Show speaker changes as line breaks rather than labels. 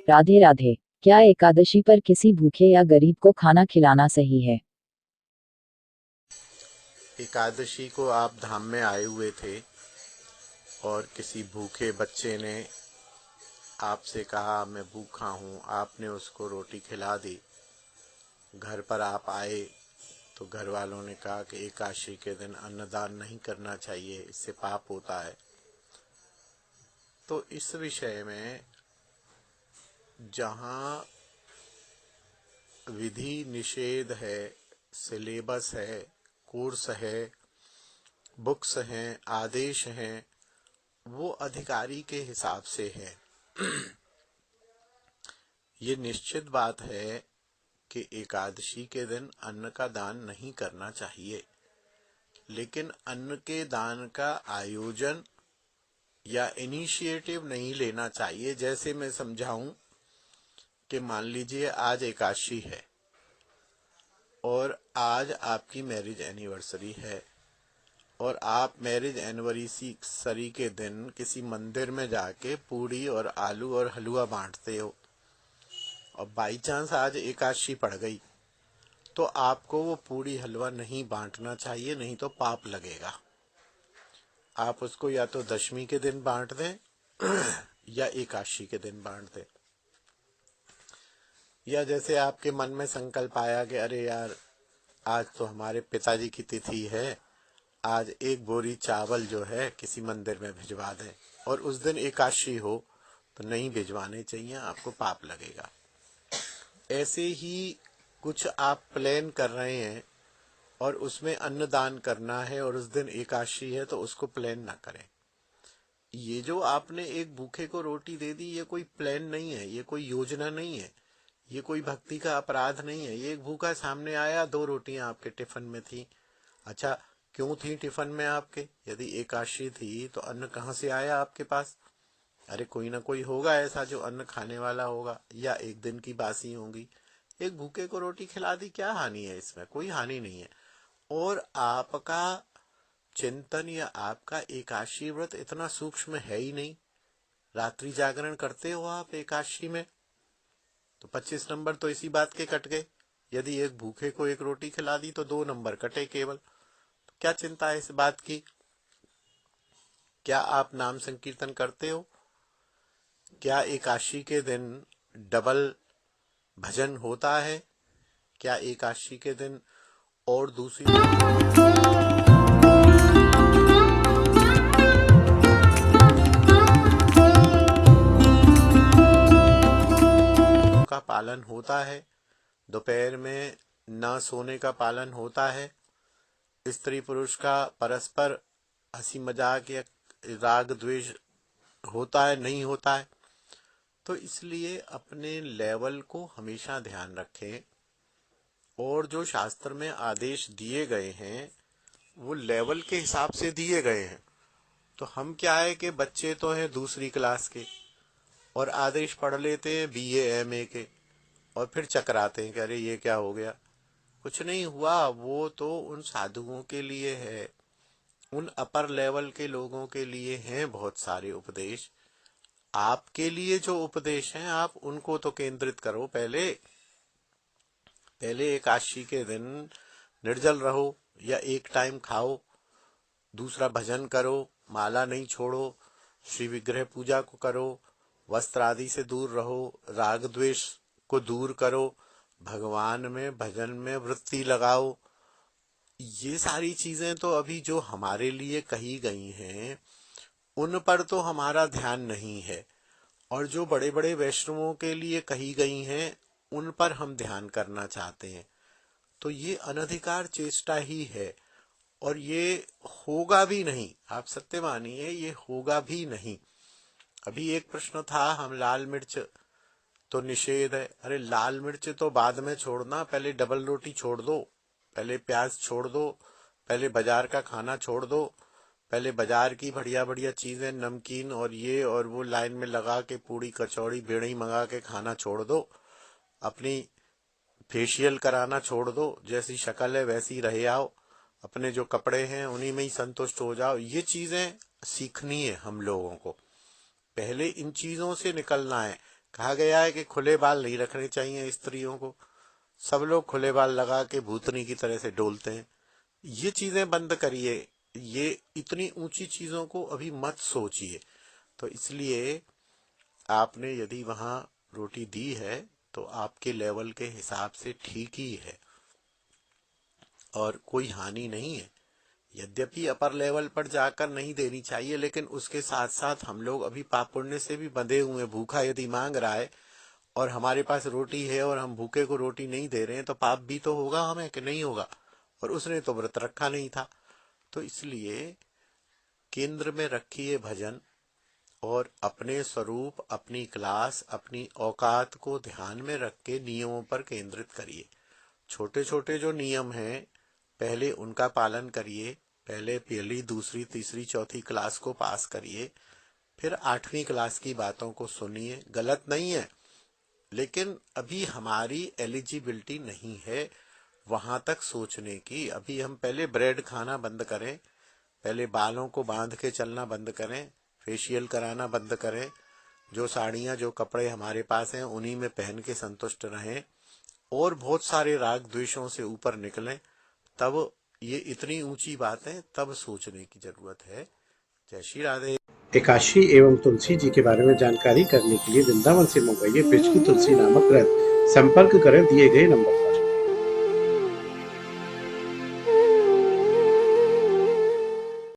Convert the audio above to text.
राधे राधे। क्या एकादशी पर किसी भूखे या गरीब को खाना खिलाना सही है?
एकादशी को आप धाम में आए हुए थे और किसी भूखे बच्चे ने आपसे कहा मैं भूखा हूँ, आपने उसको रोटी खिला दी। घर पर आप आए तो घर वालों ने कहा कि एकादशी के दिन अन्नदान नहीं करना चाहिए, इससे पाप होता है। तो इस विषय में जहाँ विधि निषेध है, सिलेबस है, कोर्स है, बुक्स हैं, आदेश हैं, वो अधिकारी के हिसाब से है। ये निश्चित बात है कि एकादशी के दिन अन्न का दान नहीं करना चाहिए, लेकिन अन्न के दान का आयोजन या इनिशिएटिव नहीं लेना चाहिए। जैसे मैं समझाऊं कि मान लीजिए आज एकादशी है और आज आपकी मैरिज एनिवर्सरी है और आप मैरिज एनिवर्सरी के दिन किसी मंदिर में जाके पूड़ी और आलू और हलवा बांटते हो और बाई चांस आज एकादशी पड़ गई तो आपको वो पूड़ी हलवा नहीं बांटना चाहिए, नहीं तो पाप लगेगा। आप उसको या तो दशमी के दिन बांट दें या एकादशी के दिन बांट दें। या जैसे आपके मन में संकल्प आया कि अरे यार आज तो हमारे पिताजी की तिथि है, आज एक बोरी चावल जो है किसी मंदिर में भिजवा दें, और उस दिन एकादशी हो तो नहीं भिजवाने चाहिए, आपको पाप लगेगा। ऐसे ही कुछ आप प्लान कर रहे हैं और उसमें अन्नदान करना है और उस दिन एकादशी है तो उसको प्लान ना करें। ये जो आपने एक भूखे को रोटी दे दी, ये कोई प्लान नहीं है, ये कोई योजना नहीं है, ये कोई भक्ति का अपराध नहीं है। ये एक भूखा सामने आया, 2 रोटियां आपके टिफिन में थी। अच्छा, क्यों थी टिफिन में आपके? यदि एकादशी थी तो अन्न कहाँ से आया आपके पास? अरे कोई ना कोई होगा ऐसा जो अन्न खाने वाला होगा, या एक दिन की बासी होंगी। एक भूखे को रोटी खिला दी, क्या हानि है इसमें? कोई हानि नहीं है। और आपका चिंतन या आपका एकादशी व्रत इतना सूक्ष्म है ही नहीं। रात्रि जागरण करते हो आप एकादशी में, तो 25 नंबर तो इसी बात के कट गए। यदि एक भूखे को एक रोटी खिला दी तो 2 नंबर कटे केवल। तो क्या चिंता है इस बात की? क्या आप नाम संकीर्तन करते हो? क्या एकादशी के दिन डबल भजन होता है? क्या एकादशी के दिन और दूसरी का पालन होता है? दोपहर में न सोने का पालन होता है? स्त्री पुरुष का परस्पर हंसी मजाक या राग द्वेष होता है, नहीं होता है? तो इसलिए अपने लेवल को हमेशा ध्यान रखें, और जो शास्त्र में आदेश दिए गए हैं वो लेवल के हिसाब से दिए गए हैं। तो हम क्या है कि बच्चे तो हैं दूसरी क्लास के और आदेश पढ़ लेते हैं बीए एमए के, और फिर चकराते हैं कि अरे ये क्या हो गया। कुछ नहीं हुआ, वो तो उन साधुओं के लिए है, उन अपर लेवल के लोगों के लिए हैं बहुत सारे उपदेश। आपके लिए जो उपदेश हैं आप उनको तो केंद्रित करो। पहले एकादशी के दिन निर्जल रहो या एक टाइम खाओ, दूसरा भजन करो, माला नहीं छोड़ो, श्री विग्रह पूजा को करो, वस्त्र आदि से दूर रहो, राग द्वेष को दूर करो, भगवान में भजन में वृत्ति लगाओ। ये सारी चीजें तो अभी जो हमारे लिए कही गई हैं उन पर तो हमारा ध्यान नहीं है, और जो बड़े बड़े वैष्णवों के लिए कही गई हैं उन पर हम ध्यान करना चाहते हैं। तो ये अनधिकार चेष्टा ही है, और ये होगा भी नहीं। आप सत्य मानिए, ये होगा भी नहीं। अभी एक प्रश्न था, हम लाल मिर्च तो निषेध है। अरे लाल मिर्च तो बाद में छोड़ना, पहले डबल रोटी छोड़ दो, पहले प्याज छोड़ दो, पहले बाजार का खाना छोड़ दो, पहले बाजार की बढ़िया बढ़िया चीजें, नमकीन और ये और वो लाइन में लगा के पूड़ी कचौड़ी बेड़ी मंगा के खाना छोड़ दो। अपनी फेशियल कराना छोड़ दो, जैसी शक्ल है वैसी रहे आओ, अपने जो कपड़े हैं उन्हीं में ही संतुष्ट हो जाओ। ये चीजें सीखनी है हम लोगों को, पहले इन चीजों से निकलना है। कहा गया है कि खुले बाल नहीं रखने चाहिए स्त्रियों को। सब लोग खुले बाल लगा के भूतनी की तरह से डोलते हैं। ये चीजें बंद करिए। ये इतनी ऊंची चीजों को अभी मत सोचिए। तो इसलिए आपने यदि वहां रोटी दी है तो आपके लेवल के हिसाब से ठीक ही है और कोई हानि नहीं है। यद्यपि अपर लेवल पर जाकर नहीं देनी चाहिए, लेकिन उसके साथ साथ हम लोग अभी पाप पुण्य से भी बंधे हुए हैं। भूखा यदि मांग रहा है और हमारे पास रोटी है और हम भूखे को रोटी नहीं दे रहे हैं तो पाप भी तो होगा हमें कि नहीं होगा। और उसने तो व्रत रखा नहीं था। तो इसलिए केंद्र में रखिए भजन और अपने स्वरूप, अपनी क्लास, अपनी औकात को ध्यान में रख के नियमों पर केंद्रित करिए। छोटे छोटे जो नियम हैं पहले उनका पालन करिए। पहले पहली, दूसरी, तीसरी, चौथी क्लास को पास करिए, फिर 8वीं क्लास की बातों को सुनिए। गलत नहीं है, लेकिन अभी हमारी एलिजिबिलिटी नहीं है वहां तक सोचने की। अभी हम पहले ब्रेड खाना बंद करें, पहले बालों को बांध के चलना बंद करें, फेशियल कराना बंद करें, जो साड़ियां, जो कपड़े हमारे पास हैं उन्हीं में पहन के संतुष्ट रहें और बहुत सारे राग द्वेषों से ऊपर निकलें। तब ये इतनी ऊंची बातें तब सोचने की जरूरत है। जय श्री राधे।
एकादशी एवं तुलसी जी के बारे में जानकारी करने के लिए वृंदावन से मंगवाइए ब्रज की तुलसी नामक ग्रंथ। संपर्क करें दिए गए नंबर पर।